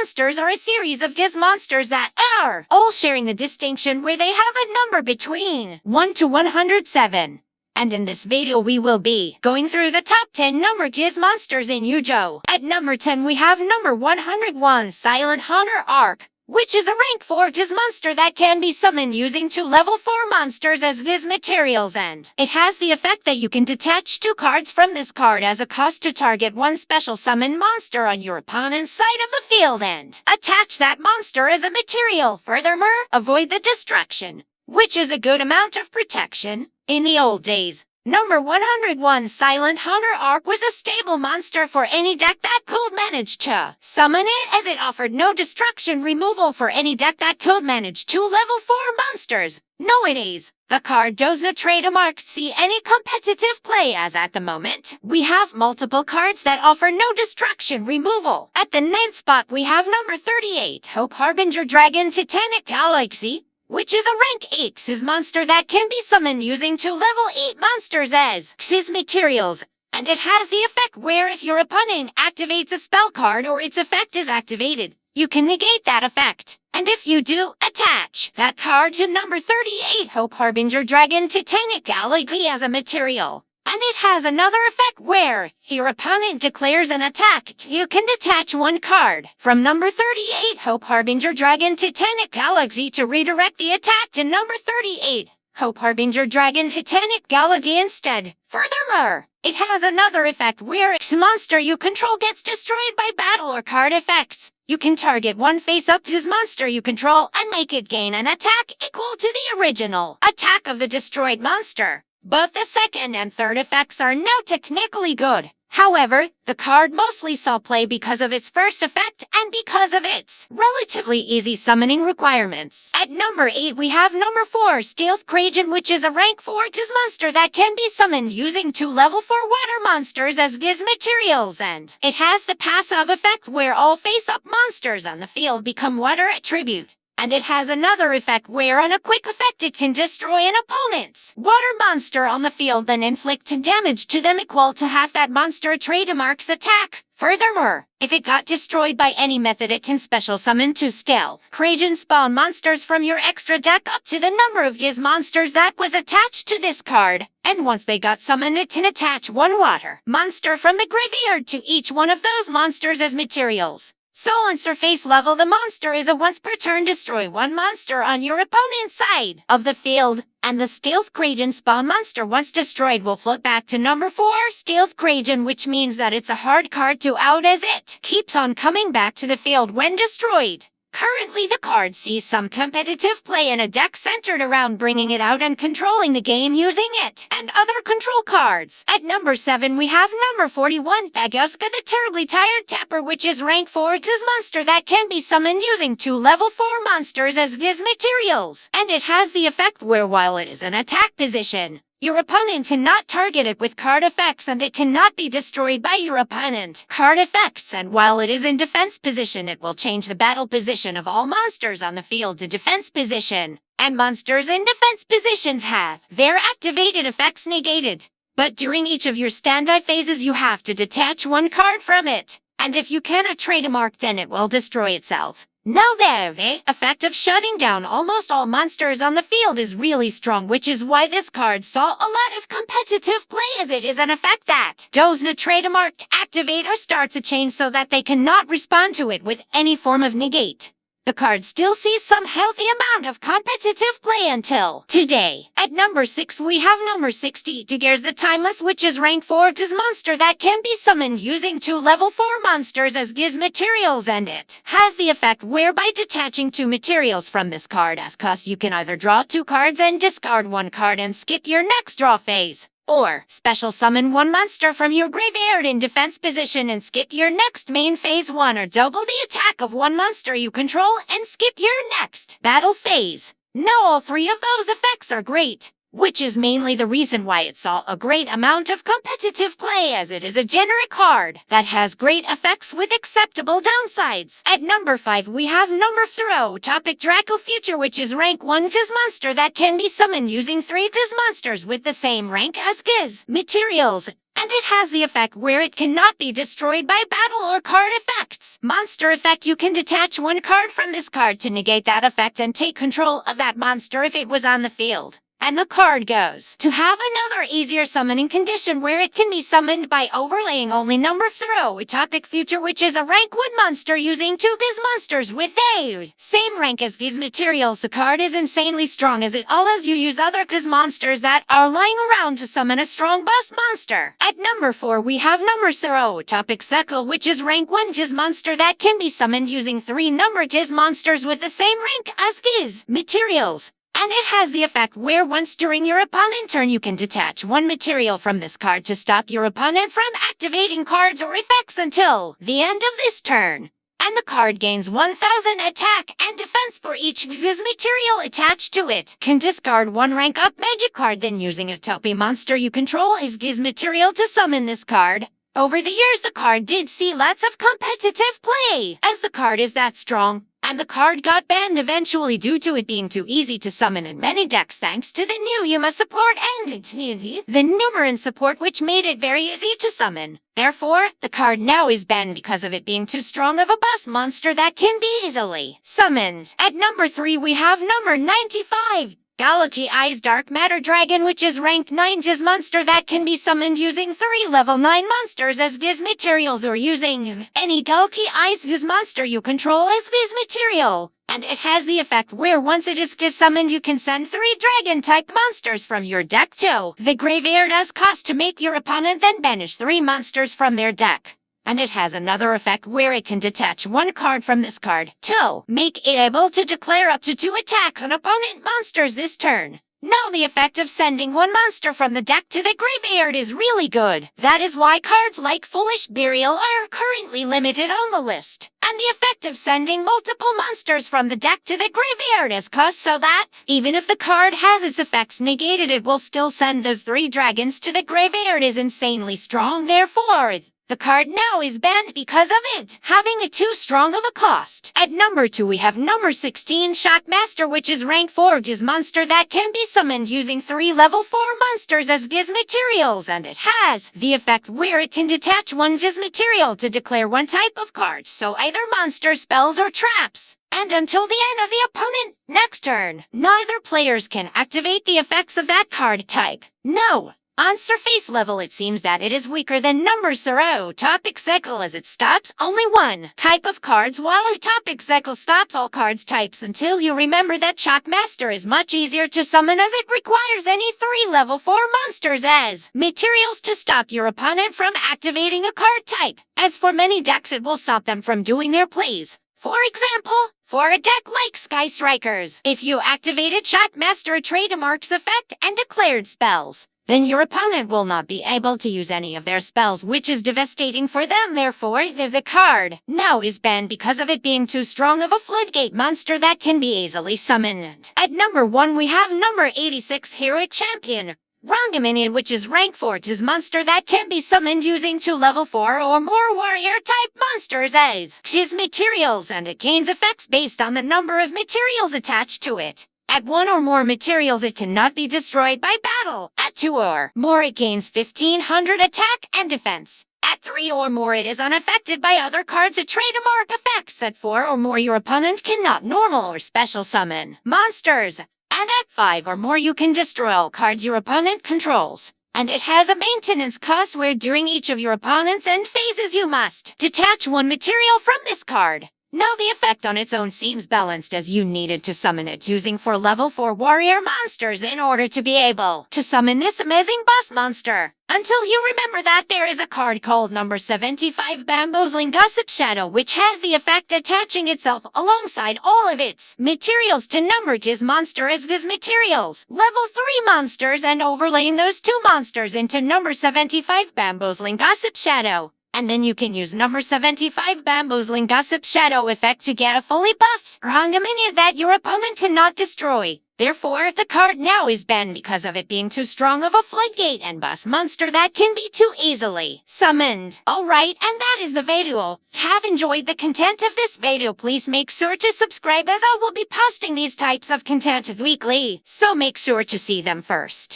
Monsters are a series of Giz monsters that are all sharing the distinction where they have a number between 1 to 107. And in this video we will be going through the top 10 number Giz monsters in Yu-Gi-Oh! At number 10 we have number 101 Silent Honor ARK, which is a rank 4 Giz monster that can be summoned using 2 level 4 monsters as Giz materials, and it has the effect that you can detach 2 cards from this card as a cost to target 1 special summon monster on your opponent's side of the field and attach that monster as a material. Furthermore, avoid the destruction, which is a good amount of protection. In the old days, number 101 Silent Honor ARK was a stable monster for any deck that could manage to summon it, as it offered no destruction removal for any deck that could manage 2 level 4 monsters. Nowadays, the card does not trademark see any competitive play, as at the moment, we have multiple cards that offer no destruction removal. At the 9th spot we have number 38 Harbinger Dragon Titanic Galaxy, which is a rank 8 Giz monster that can be summoned using 2 level 8 monsters as Giz materials, and it has the effect where if your opponent activates a spell card or its effect is activated, you can negate that effect. And if you do, attach that card to number 38 Harbinger Dragon Titanic Galaxy as a material. And it has another effect where your opponent declares an attack. You can detach 1 card from number 38 Harbinger Dragon Titanic Galaxy to redirect the attack to number 38 Harbinger Dragon Titanic Galaxy instead. Furthermore, it has another effect where a monster you control gets destroyed by battle or card effects. You can target 1 face-up Giz monster you control and make it gain an attack equal to the original attack of the destroyed monster. Both the second and third effects are now technically good. However, the card mostly saw play because of its first effect and because of its relatively easy summoning requirements. At number 8 we have number 4 Stealth Kragen, which is a rank 4 Giz monster that can be summoned using 2 level 4 water monsters as Giz materials, and it has the passive effect where all face-up monsters on the field become water attribute. And it has another effect where on a quick effect it can destroy an opponent's water monster on the field, then inflict damage to them equal to half that monster trademark's attack. Furthermore, if it got destroyed by any method, it can special summon 2 Stealth Kragen spawn monsters from your extra deck up to the number of Giz monsters that was attached to this card. And once they got summoned, it can attach 1 water monster from the graveyard to each one of those monsters as materials. So on surface level, the monster is a once per turn destroy 1 monster on your opponent's side of the field, and the Stealth Kragen spawn monster once destroyed will float back to number 4 Stealth Kragen, which means that it's a hard card to out as it keeps on coming back to the field when destroyed. Currently the card sees some competitive play in a deck centered around bringing it out and controlling the game using it and other control cards. At number 7 we have number 41 Bagooska the Terribly Tired Tapir, which is rank 4 Giz monster that can be summoned using 2 level 4 monsters as Giz materials. And it has the effect where while it is in attack position, your opponent cannot target it with card effects, and it cannot be destroyed by your opponent card effects, and while it is in defense position it will change the battle position of all monsters on the field to defense position, and monsters in defense positions have their activated effects negated. But during each of your standby phases you have to detach 1 card from it, and if you cannot trademark then it will destroy itself. Now the effect of shutting down almost all monsters on the field is really strong, which is why this card saw a lot of competitive play, as it is an effect that does not trademark activate or starts a chain so that they cannot respond to it with any form of negate. The card still sees some healthy amount of competitive play until today. At number 6 we have number 60 Dugares the Timeless, which is rank 4 Giz monster that can be summoned using 2 level 4 monsters as Giz materials, and it has the effect whereby detaching 2 materials from this card as cost you can either draw 2 cards and discard 1 card and skip your next draw phase, or special summon 1 monster from your graveyard in defense position and skip your next main phase 1, or double the attack of 1 monster you control and skip your next battle phase. Now all 3 of those effects are great, which is mainly the reason why it saw a great amount of competitive play, as it is a generic card that has great effects with acceptable downsides. At number 5 we have number 0 Utopic Draco Future, which is rank 1 Giz monster that can be summoned using 3 Giz monsters with the same rank as Giz materials. And it has the effect where it cannot be destroyed by battle or card effects. Monster effect: you can detach one card from this card to negate that effect and take control of that monster if it was on the field. And the card goes to have another easier summoning condition where it can be summoned by overlaying only number 0 Utopic Future, which is a rank 1 monster using 2 XYZ Monsters with a same rank as these materials. The card is insanely strong as it allows you use other XYZ Monsters that are lying around to summon a strong boss monster. At number 4 we have number 0 Utopic ZEXAL, which is rank 1 XYZ Monster that can be summoned using 3 number XYZ Monsters with the same rank as XYZ materials. And it has the effect where once during your opponent's turn you can detach one material from this card to stop your opponent from activating cards or effects until the end of this turn. And the card gains 1000 attack and defense for each XYZ material attached to it. Can discard one rank up magic card, then using a Tapir monster you control as XYZ material to summon this card. Over the years the card did see lots of competitive play, as the card is that strong. And the card got banned eventually due to it being too easy to summon in many decks thanks to the new Yuma support and the Numeran support, which made it very easy to summon. Therefore, the card now is banned because of it being too strong of a boss monster that can be easily summoned. At number 3 we have number 95. Galaxy Eyes Dark Matter Dragon, which is rank 9 XYZ monster that can be summoned using 3 level 9 monsters as XYZ materials or using any Galaxy Eyes XYZ monster you control as XYZ material. And it has the effect where once it is XYZ summoned you can send 3 dragon type monsters from your deck to the graveyard as cost to make your opponent then banish 3 monsters from their deck. And it has another effect where it can detach one card from this card to make it able to declare up to 2 attacks on opponent monsters this turn. Now the effect of sending one monster from the deck to the graveyard is really good. That is why cards like Foolish Burial are currently limited on the list. And the effect of sending multiple monsters from the deck to the graveyard is cost so that, even if the card has its effects negated, it will still send those 3 dragons to the graveyard is insanely strong. Therefore, the card now is banned because of it having a too strong of a cost. At number 2 we have number 16 Shockmaster, which is rank 4 XYZ monster that can be summoned using 3 level 4 monsters as XYZ materials, and it has the effect where it can detach one XYZ material to declare one type of card, so either monster, spells, or traps. And until the end of the opponent next turn, neither players can activate the effects of that card type. No. On surface level it seems that it is weaker than number 0 Utopic ZEXAL as it stops only one type of cards, while Utopic ZEXAL stops all cards types, until you remember that Shockmaster is much easier to summon as it requires any 3 level 4 monsters as materials to stop your opponent from activating a card type. As for many decks it will stop them from doing their plays. For example, for a deck like Sky Strikers, if you activated Shockmaster trademarks effect and declared spells, then your opponent will not be able to use any of their spells, which is devastating for them. Therefore, the card now is banned because of it being too strong of a floodgate monster that can be easily summoned. At number 1 we have number 86 Heroic Champion, Rhongomyniad, which is rank 4 XYZ monster that can be summoned using 2 level 4 or more warrior type monsters as XYZ materials, and it gains effects based on the number of materials attached to it. At 1 or more materials it cannot be destroyed by battle. At 2 or more it gains 1500 attack and defense. At 3 or more it is unaffected by other cards or trademark effects. At 4 or more your opponent cannot normal or special summon monsters. And at 5 or more you can destroy all cards your opponent controls. And it has a maintenance cost where during each of your opponent's end phases you must detach one material from this card. Now the effect on its own seems balanced, as you needed to summon it using 4 level 4 warrior monsters in order to be able to summon this amazing boss monster. Until you remember that there is a card called number 75 Bamboozling Gossip Shadow, which has the effect attaching itself alongside all of its materials to number XYZ monster as XYZ materials, level 3 monsters, and overlaying those 2 monsters into number 75 Bamboozling Gossip Shadow. And then you can use number 75 Bamboozling Gossip Shadow effect to get a fully buffed Rhongomyniad that your opponent cannot destroy. Therefore, the card now is banned because of it being too strong of a floodgate and boss monster that can be too easily summoned. Alright, and that is the video. Have enjoyed the content of this video, please make sure to subscribe as I will be posting these types of content weekly, so make sure to see them first.